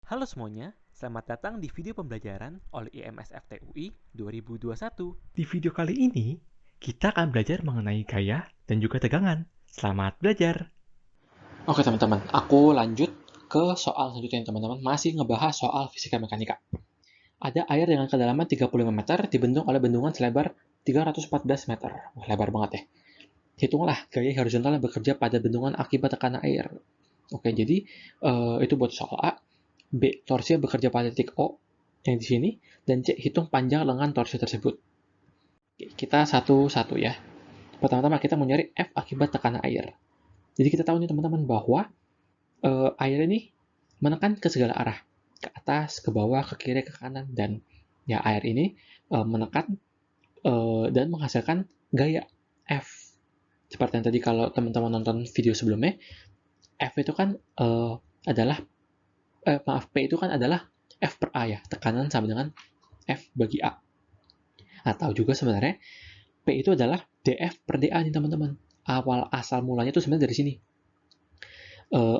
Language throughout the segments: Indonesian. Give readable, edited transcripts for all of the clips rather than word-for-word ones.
Halo semuanya, selamat datang di video pembelajaran oleh IMS FTUI 2021. Di video kali ini, kita akan belajar mengenai gaya dan juga tegangan. Selamat belajar! Oke teman-teman, aku lanjut ke soal selanjutnya teman-teman. Masih ngebahas soal fisika mekanika. Ada air dengan kedalaman 35 meter dibendung oleh bendungan selebar 314 meter. Wah, lebar banget ya. Hitunglah gaya horizontal yang bekerja pada bendungan akibat tekanan air. Oke, jadi itu buat soal A. B. Torsi yang bekerja pada titik O yang di sini. Dan C. Hitung panjang lengan torsi tersebut. Oke, kita satu-satu ya. Pertama-tama kita mau nyari F akibat tekanan air. Jadi kita tahu nih teman-teman bahwa air ini menekan ke segala arah, ke atas, ke bawah, ke kiri, ke kanan, dan ya air ini menekan dan menghasilkan gaya F. Seperti yang tadi kalau teman-teman nonton video sebelumnya, F itu kan adalah P itu kan adalah F per A ya, tekanan sama dengan F bagi A. Atau juga sebenarnya P itu adalah DF per DA nih teman-teman. Asal mulanya itu sebenarnya dari sini.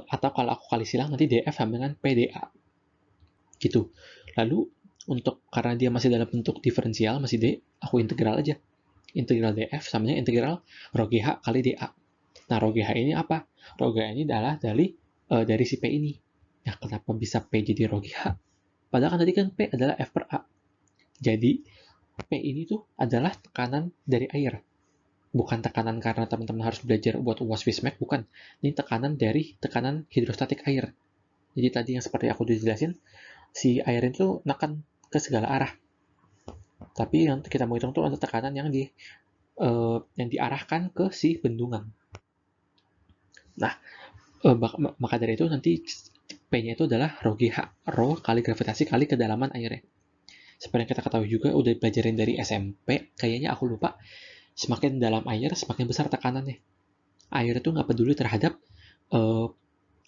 Atau kalau aku kali silang nanti DF sama dengan PDA gitu. Lalu untuk karena dia masih dalam bentuk diferensial masih D, aku integral aja. Integral DF sama dengan integral rho GH kali DA. Nah, rho GH ini apa? Rho GH ini adalah dari si P ini. Nah, kenapa bisa P jadi rho GH? Padahal kan tadi kan P adalah F per A. Jadi P ini tuh adalah tekanan dari air. Bukan tekanan karena teman-teman harus belajar buat UAS Wismek, bukan. Ini tekanan dari tekanan hidrostatik air. Jadi tadi yang seperti aku udah jelasin, si air itu nekan ke segala arah. Tapi yang kita mau hitung tuh ada tekanan yang diarahkan ke si bendungan. Nah, maka dari itu nanti P-nya itu adalah rho GH, rho kali gravitasi kali kedalaman airnya. Seperti yang kita ketahui juga, udah pelajarin dari SMP, kayaknya aku lupa, semakin dalam air, semakin besar tekanannya. Air itu nggak peduli terhadap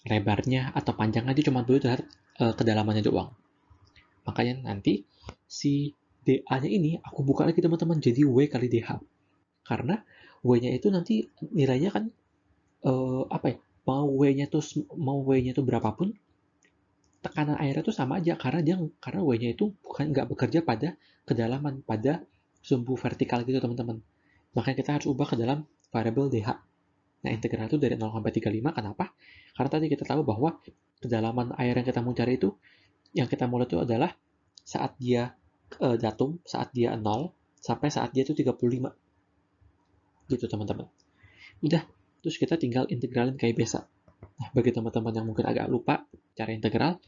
lebarnya atau panjangnya, dia cuma peduli terhadap kedalamannya doang. Makanya nanti si DA-nya ini aku buka lagi teman-teman jadi W kali DH. Karena W-nya itu nanti nilainya kan apa ya? Mau W-nya itu berapapun, tekanan airnya itu sama aja karena W-nya itu bukan nggak bekerja pada kedalaman, pada sumbu vertikal gitu teman-teman. Makanya kita harus ubah ke dalam variabel DH. Nah, integral itu dari 0 sampai 35, kenapa? Karena tadi kita tahu bahwa kedalaman air yang kita mau cari itu, yang kita mulai itu adalah saat dia datum, saat dia 0, sampai saat dia itu 35. Gitu teman-teman. Udah, terus kita tinggal integralin kayak biasa. Nah, bagi teman-teman yang mungkin agak lupa cara integral,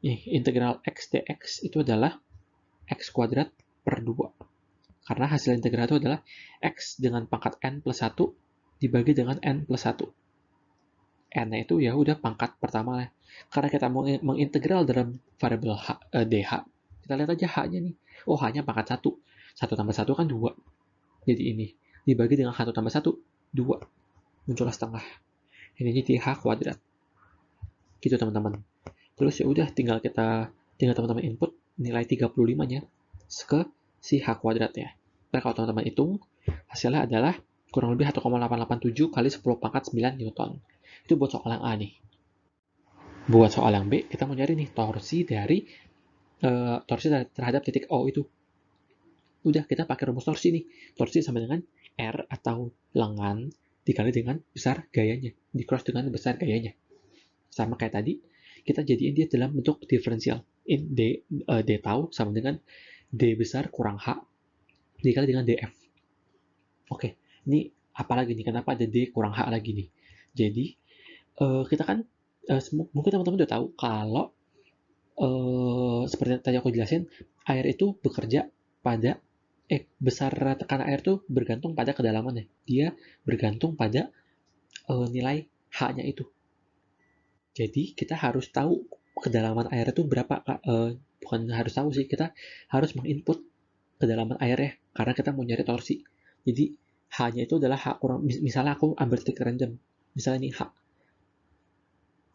integral x dx itu adalah x kuadrat per 2. Karena hasil integral itu adalah x dengan pangkat n plus 1 dibagi dengan n plus 1. N-nya itu ya udah pangkat pertama. Karena kita mau mengintegral dalam variabel dh, kita lihat aja h-nya nih. Oh, h-nya pangkat 1. 1 tambah 1 kan 2. Jadi ini dibagi dengan 1 tambah 1, 2. Muncullah setengah. Ini jadi h kuadrat. Gitu teman-teman. Terus ya udah tinggal teman-teman input nilai 35-nya ke si h kuadratnya. Nah, kalau teman-teman hitung, hasilnya adalah kurang lebih 1,887 kali 10 pangkat 9 Newton. Itu buat soal yang A nih. Buat soal yang B, kita mau nyari nih torsi terhadap titik O itu. Udah, kita pakai rumus torsi nih. Torsi sama dengan R atau lengan dikali dengan besar gayanya. Di-cross dengan besar gayanya. Sama kayak tadi, kita jadiin dia dalam bentuk diferensial. D tau sama dengan D besar kurang H dikali dengan DF. Oke, ini apalagi nih? Kenapa ada D kurang H lagi nih? Jadi, kita kan mungkin teman-teman udah tahu kalau seperti yang tadi aku jelasin, air itu bekerja pada besar tekanan air itu bergantung pada kedalamannya. Dia bergantung pada nilai H-nya itu. Jadi kita harus tahu kedalaman air itu berapa. Bukan harus tahu sih, kita harus menginput kedalaman airnya karena kita mau nyari torsi. Jadi H-nya itu adalah H kurang, misalnya aku ambil titik random, misalnya ini H.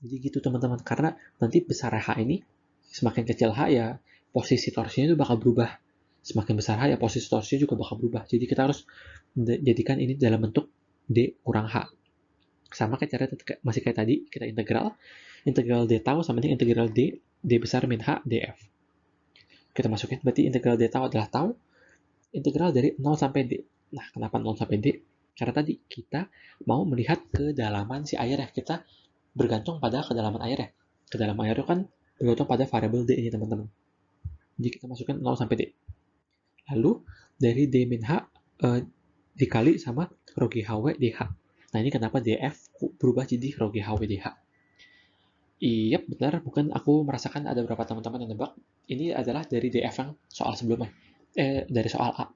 Jadi gitu teman-teman, karena nanti besar H ini, semakin kecil H ya posisi torsinya itu bakal berubah. Semakin besar H ya posisi torsinya juga bakal berubah. Jadi kita harus jadikan ini dalam bentuk D kurang H. Sama kayak cara masih kayak tadi, kita integral D tahu sama dengan integral D D besar min H df. Kita masukin, berarti integral d tau adalah tau, integral dari 0 sampai D. Nah, kenapa 0 sampai D? Karena tadi kita mau melihat kedalaman si air ya. Kita bergantung pada kedalaman air ya. Kedalaman air itu kan bergantung pada variabel D ini, teman-teman. Jadi kita masukkan 0 sampai D. Lalu, dari D min H dikali sama rho GHW DH. Nah, ini kenapa DF berubah jadi rho GHW DH. Iya, benar. Mungkin aku merasakan ada beberapa teman-teman yang nebak. Ini adalah dari DF yang soal sebelumnya. Dari soal A.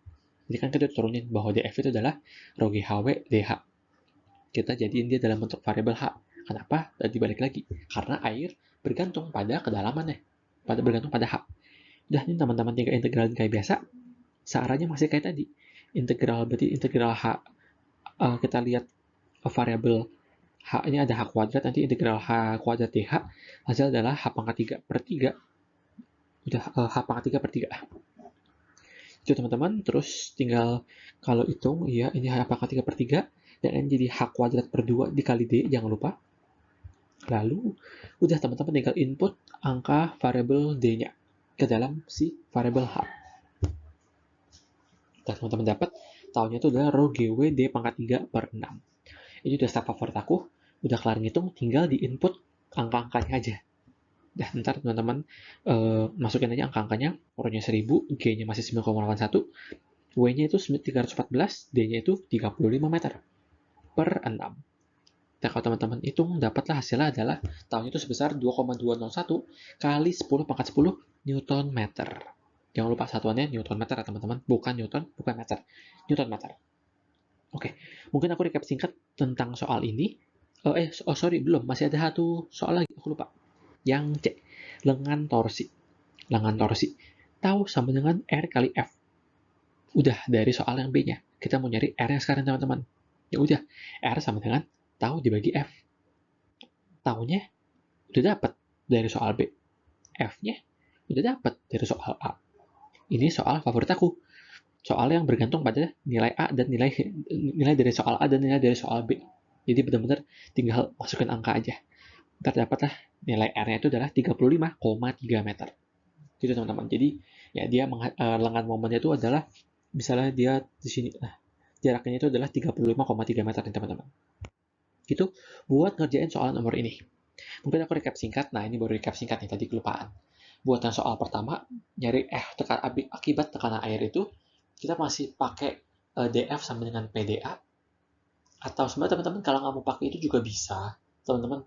Jadi kan kita turunin bahwa DF itu adalah rho GHW DH. Kita jadiin dia dalam bentuk variabel H. Kenapa? Tadi balik lagi. Karena air bergantung pada kedalamannya. Bergantung pada H. Udah, ini teman-teman tinggal integralin kayak biasa. Searahnya masih kayak tadi. Integral, berarti integral H. Kita lihat variabel H ini ada H kuadrat, nanti integral H kuadrat DH. Hasil adalah H pangkat 3 per 3. Udah H pangkat 3 per 3. Itu teman-teman, terus tinggal kalau hitung, ya ini H pangkat 3 per 3, dan ini jadi H kuadrat per 2 dikali D, jangan lupa. Lalu, udah teman-teman tinggal input angka variabel D-nya ke dalam si variabel H. Dan teman-teman dapat, taunya itu adalah rho GW D pangkat 3 per 6. Ini udah step favorit aku, udah kelar ngitung, tinggal di input angka-angkanya aja. Dah, ntar teman-teman masukin aja angka-angkanya, rho-nya 1000, G-nya masih 9,81, W-nya itu 314, D-nya itu 35 meter per 6. Nah, kalau teman-teman hitung, dapatlah hasilnya adalah tahunnya itu sebesar 2,201 kali 10 pangkat 10 Newton meter. Jangan lupa satuannya Newton meter ya teman-teman, bukan Newton, bukan meter, Newton meter. Oke, mungkin aku recap singkat tentang soal ini. Belum, masih ada satu soal lagi, aku lupa. Yang C, lengan torsi. Lengan torsi. Tau sama dengan R kali F. Udah, dari soal yang B-nya. Kita mau nyari R-nya sekarang, teman-teman. Ya udah, R sama dengan tau dibagi F. Taunya udah dapat dari soal B. F-nya udah dapat dari soal A. Ini soal favorit aku. Soal yang bergantung pada nilai A dan nilai dari soal A dan nilai dari soal B. Jadi benar-benar tinggal masukin angka aja. Ntar dapatlah nilai R-nya itu adalah 35,3 meter. Gitu teman-teman. Jadi ya dia lengan momennya itu adalah misalnya dia di sini. Nah, jaraknya itu adalah 35,3 meter nih teman-teman. Gitu buat ngerjain soal nomor ini. Mungkin aku recap singkat. Nah, ini baru recap singkat nih, tadi kelupaan. Buat yang soal pertama, nyari akibat tekanan air itu, kita masih pakai DF sama dengan PDA. Atau sebenarnya teman-teman kalau nggak mau pakai itu juga bisa. Teman-teman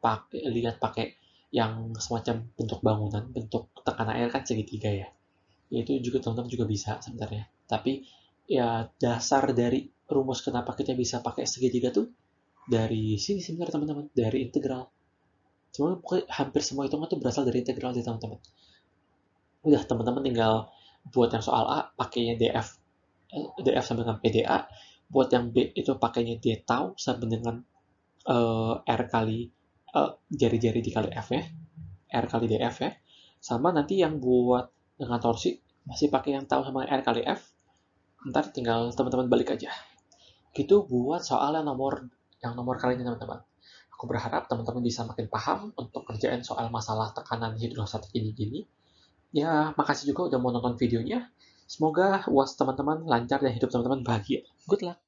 lihat pakai yang semacam bentuk bangunan, bentuk tekanan air kan segitiga ya. Itu juga teman-teman juga bisa sebenarnya. Tapi ya dasar dari rumus kenapa kita bisa pakai segitiga tuh dari sini sebenarnya teman-teman, dari integral. Cuma hampir semua hitungan tuh berasal dari integral ya teman-teman. Udah, teman-teman tinggal buat yang soal A pakainya DF sama dengan PDA. Buat yang B itu pakainya D tau sama dengan R kali jari-jari dikali F ya, R kali DF ya. Sama nanti yang buat dengan torsi masih pakai yang tau sama R kali F. Ntar tinggal teman-teman balik aja. Gitu buat soal yang nomor kali ini teman-teman. Aku berharap teman-teman bisa makin paham untuk kerjain soal masalah tekanan hidrostatik ini. Ya, makasih juga udah mau nonton videonya. Semoga UAS teman-teman lancar dan hidup teman-teman bahagia. Good luck!